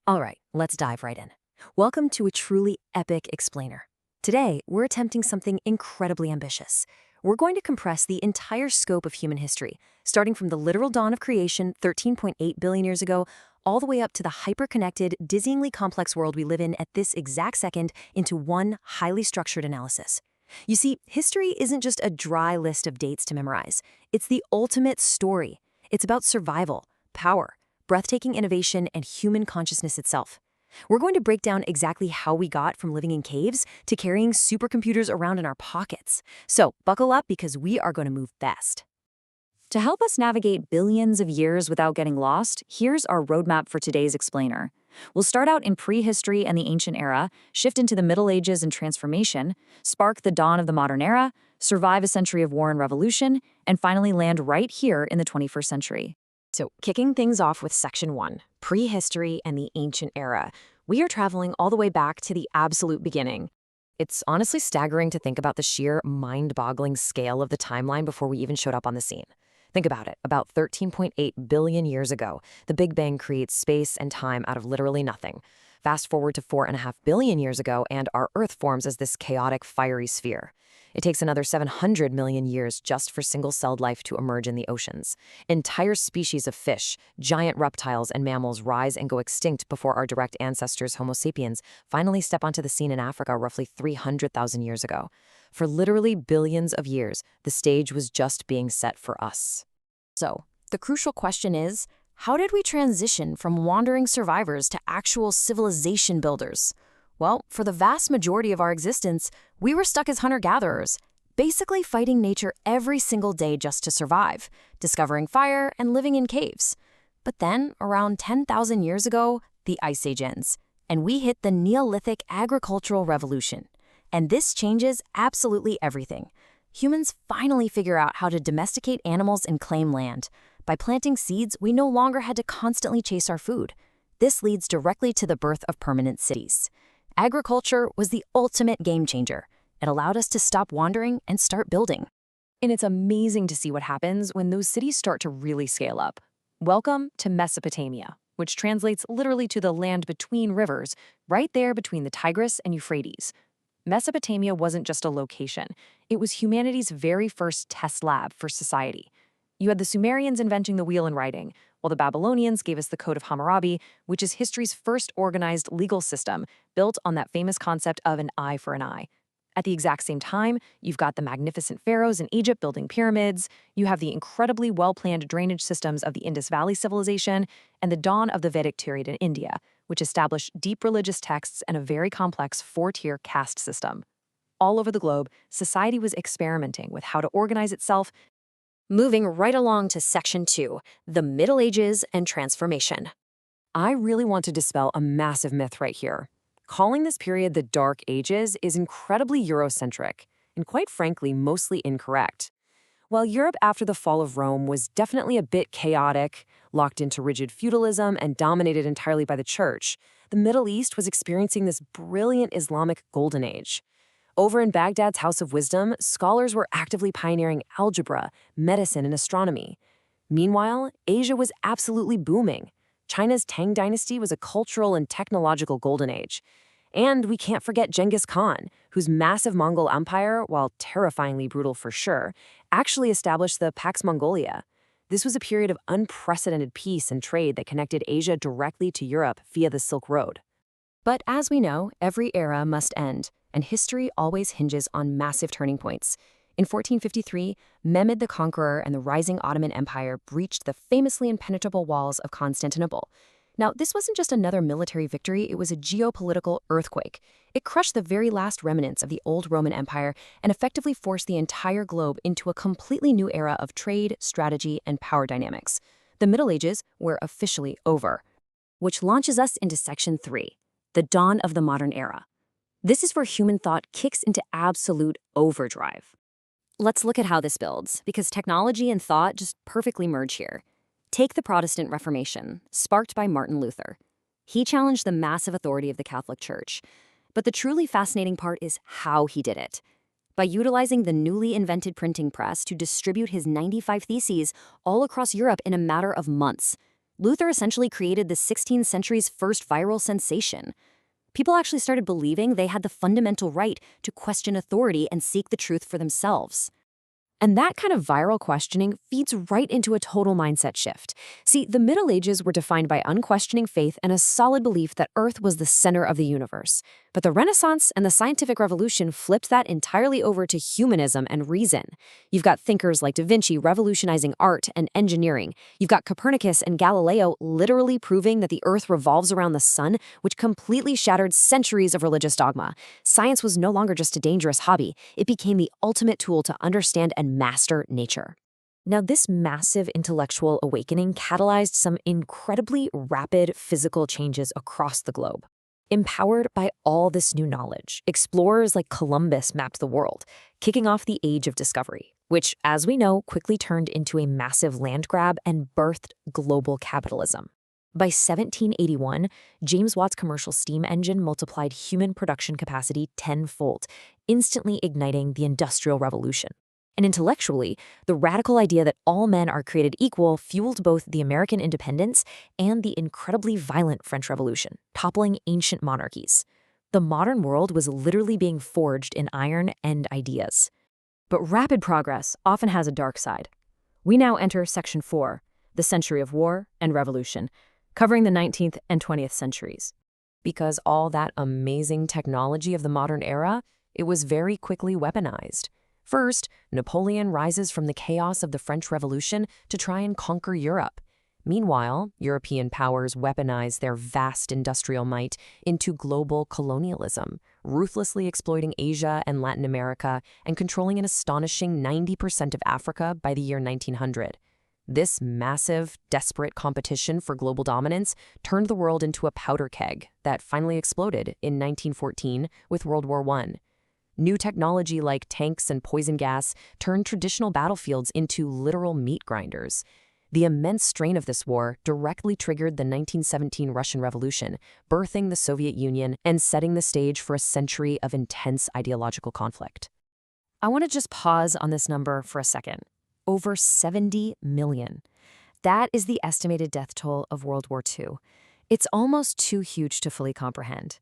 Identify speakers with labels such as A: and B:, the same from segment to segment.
A: All right, let's dive right in. Welcome to a truly epic explainer. Today, we're attempting something incredibly ambitious. We're going to compress the entire scope of human history, starting from the literal dawn of creation 13.8 billion years ago, all the way up to the hyper-connected, dizzyingly complex world we live in at this exact second into one highly structured analysis. You see, history isn't just a dry list of dates to memorize. It's the ultimate story. It's about survival, power, breathtaking innovation, and human consciousness itself. We're going to break down exactly how we got from living in caves to carrying supercomputers around in our pockets. So buckle up because we are going to move fast. To help us navigate billions of years without getting lost, here's our roadmap for today's explainer. We'll start out in prehistory and the ancient era, shift into the Middle Ages and transformation, spark the dawn of the modern era, survive a century of war and revolution, and finally land right here in the 21st century. So, kicking things off with Section 1, Prehistory and the Ancient Era, we are traveling all the way back to the absolute beginning. It's honestly staggering to think about the sheer mind-boggling scale of the timeline before we even showed up on the scene. Think about it. About 13.8 billion years ago, the Big Bang creates space and time out of literally nothing. Fast forward to 4.5 billion years ago, and our Earth forms as this chaotic, fiery sphere. It takes another 700 million years just for single-celled life to emerge in the oceans. Entire species of fish, giant reptiles, and mammals rise and go extinct before our direct ancestors, Homo sapiens, finally step onto the scene in Africa roughly 300,000 years ago. For literally billions of years, the stage was just being set for us. So, the crucial question is, how did we transition from wandering survivors to actual civilization builders? Well, for the vast majority of our existence, we were stuck as hunter-gatherers, basically fighting nature every single day just to survive, discovering fire and living in caves. But then, around 10,000 years ago, the Ice Age ends, and we hit the Neolithic agricultural revolution. And this changes absolutely everything. Humans finally figure out how to domesticate animals and claim land. By planting seeds, we no longer had to constantly chase our food. This leads directly to the birth of permanent cities. Agriculture was the ultimate game changer. It allowed us to stop wandering and start building. And it's amazing to see what happens when those cities start to really scale up. Welcome to Mesopotamia, which translates literally to the land between rivers, right there between the Tigris and Euphrates. Mesopotamia wasn't just a location. It was humanity's very first test lab for society. You had the Sumerians inventing the wheel and writing, while the Babylonians gave us the Code of Hammurabi, which is history's first organized legal system built on that famous concept of an eye for an eye. At the exact same time, you've got the magnificent pharaohs in Egypt building pyramids, you have the incredibly well-planned drainage systems of the Indus Valley civilization, and the dawn of the Vedic period in India, which established deep religious texts and a very complex four-tier caste system. All over the globe, society was experimenting with how to organize itself. Moving right along to Section 2, the Middle Ages and Transformation. I really want to dispel a massive myth right here. Calling this period the Dark Ages is incredibly Eurocentric, and quite frankly, mostly incorrect. While Europe after the fall of Rome was definitely a bit chaotic, locked into rigid feudalism, and dominated entirely by the church, the Middle East was experiencing this brilliant Islamic golden age. Over in Baghdad's House of Wisdom, scholars were actively pioneering algebra, medicine, and astronomy. Meanwhile, Asia was absolutely booming. China's Tang dynasty was a cultural and technological golden age. And we can't forget Genghis Khan, whose massive Mongol empire, while terrifyingly brutal for sure, actually established the Pax Mongolia. This was a period of unprecedented peace and trade that connected Asia directly to Europe via the Silk Road. But as we know, every era must end, and history always hinges on massive turning points. In 1453, Mehmed the Conqueror and the rising Ottoman Empire breached the famously impenetrable walls of Constantinople. Now, this wasn't just another military victory, it was a geopolitical earthquake. It crushed the very last remnants of the old Roman Empire and effectively forced the entire globe into a completely new era of trade, strategy, and power dynamics. The Middle Ages were officially over, which launches us into Section 3, the dawn of the modern era. This is where human thought kicks into absolute overdrive. Let's look at how this builds, because technology and thought just perfectly merge here. Take the Protestant Reformation, sparked by Martin Luther. He challenged the massive authority of the Catholic Church. But the truly fascinating part is how he did it. By utilizing the newly invented printing press to distribute his 95 theses all across Europe in a matter of months. Luther essentially created the 16th century's first viral sensation. People actually started believing they had the fundamental right to question authority and seek the truth for themselves. And that kind of viral questioning feeds right into a total mindset shift. See, the Middle Ages were defined by unquestioning faith and a solid belief that Earth was the center of the universe. But the Renaissance and the scientific revolution flipped that entirely over to humanism and reason. You've got thinkers like Da Vinci revolutionizing art and engineering. You've got Copernicus and Galileo literally proving that the Earth revolves around the sun, which completely shattered centuries of religious dogma. Science was no longer just a dangerous hobby. It became the ultimate tool to understand and master nature. Now, this massive intellectual awakening catalyzed some incredibly rapid physical changes across the globe. Empowered by all this new knowledge, explorers like Columbus mapped the world, kicking off the Age of Discovery, which, as we know, quickly turned into a massive land grab and birthed global capitalism. By 1781, James Watt's commercial steam engine multiplied human production capacity tenfold, instantly igniting the Industrial Revolution. And intellectually, the radical idea that all men are created equal fueled both the American independence and the incredibly violent French Revolution, toppling ancient monarchies. The modern world was literally being forged in iron and ideas. But rapid progress often has a dark side. We now enter Section 4, the century of war and revolution, covering the 19th and 20th centuries. Because all that amazing technology of the modern era, it was very quickly weaponized. First, Napoleon rises from the chaos of the French Revolution to try and conquer Europe. Meanwhile, European powers weaponize their vast industrial might into global colonialism, ruthlessly exploiting Asia and Latin America and controlling an astonishing 90% of Africa by the year 1900. This massive, desperate competition for global dominance turned the world into a powder keg that finally exploded in 1914 with World War I. New technology like tanks and poison gas turned traditional battlefields into literal meat grinders. The immense strain of this war directly triggered the 1917 Russian Revolution, birthing the Soviet Union and setting the stage for a century of intense ideological conflict. I want to just pause on this number for a second. Over 70 million. That is the estimated death toll of World War II. It's almost too huge to fully comprehend.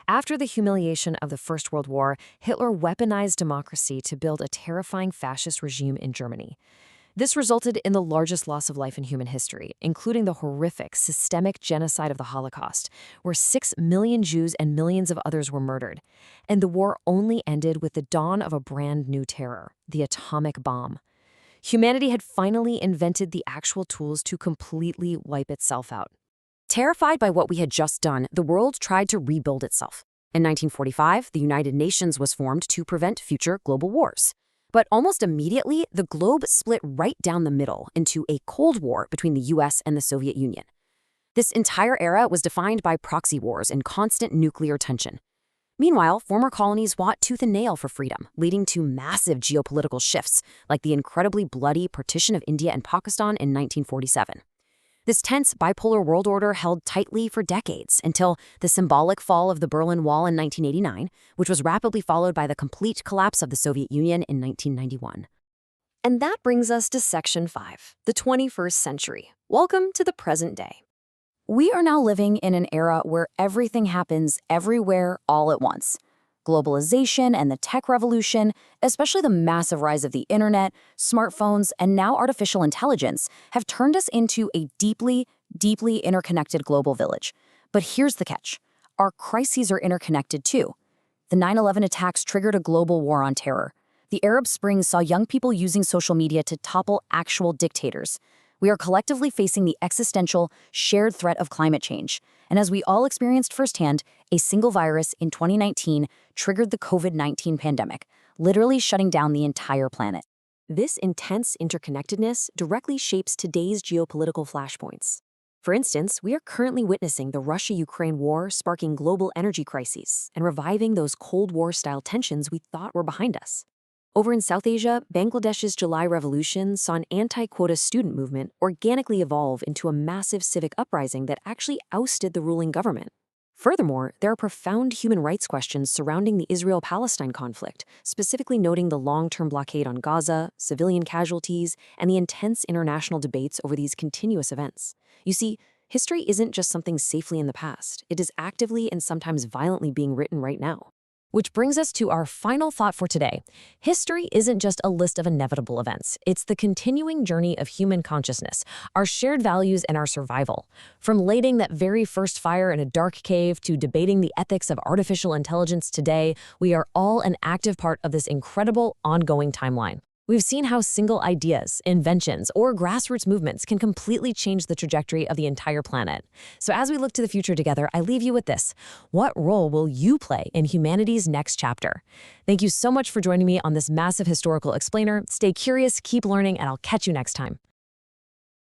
A: After the humiliation of the First World War, Hitler weaponized democracy to build a terrifying fascist regime in Germany. This resulted in the largest loss of life in human history, including the horrific, systemic genocide of the Holocaust, where 6 million Jews and millions of others were murdered. And the war only ended with the dawn of a brand new terror, the atomic bomb. Humanity had finally invented the actual tools to completely wipe itself out. Terrified by what we had just done, the world tried to rebuild itself. In 1945, the United Nations was formed to prevent future global wars. But almost immediately, the globe split right down the middle into a Cold War between the US and the Soviet Union. This entire era was defined by proxy wars and constant nuclear tension. Meanwhile, former colonies fought tooth and nail for freedom, leading to massive geopolitical shifts, like the incredibly bloody partition of India and Pakistan in 1947. This tense bipolar world order held tightly for decades until the symbolic fall of the Berlin Wall in 1989, which was rapidly followed by the complete collapse of the Soviet Union in 1991. And that brings us to Section 5, the 21st century. Welcome to the present day. We are now living in an era where everything happens everywhere all at once. Globalization and the tech revolution, especially the massive rise of the internet, smartphones, and now artificial intelligence, have turned us into a deeply, deeply interconnected global village. But here's the catch. Our crises are interconnected too. The 9/11 attacks triggered a global war on terror. The Arab Spring saw young people using social media to topple actual dictators. We are collectively facing the existential, shared threat of climate change. And as we all experienced firsthand, a single virus in 2019 triggered the COVID-19 pandemic, literally shutting down the entire planet. This intense interconnectedness directly shapes today's geopolitical flashpoints. For instance, we are currently witnessing the Russia-Ukraine war sparking global energy crises and reviving those Cold War-style tensions we thought were behind us. Over in South Asia, Bangladesh's July Revolution saw an anti-quota student movement organically evolve into a massive civic uprising that actually ousted the ruling government. Furthermore, there are profound human rights questions surrounding the Israel-Palestine conflict, specifically noting the long-term blockade on Gaza, civilian casualties, and the intense international debates over these continuous events. You see, history isn't just something safely in the past. It is actively and sometimes violently being written right now. Which brings us to our final thought for today. History isn't just a list of inevitable events. It's the continuing journey of human consciousness, our shared values, and our survival. From lighting that very first fire in a dark cave to debating the ethics of artificial intelligence today, we are all an active part of this incredible, ongoing timeline. We've seen how single ideas, inventions, or grassroots movements can completely change the trajectory of the entire planet. So as we look to the future together, I leave you with this. What role will you play in humanity's next chapter? Thank you so much for joining me on this massive historical explainer. Stay curious, keep learning, and I'll catch you next time.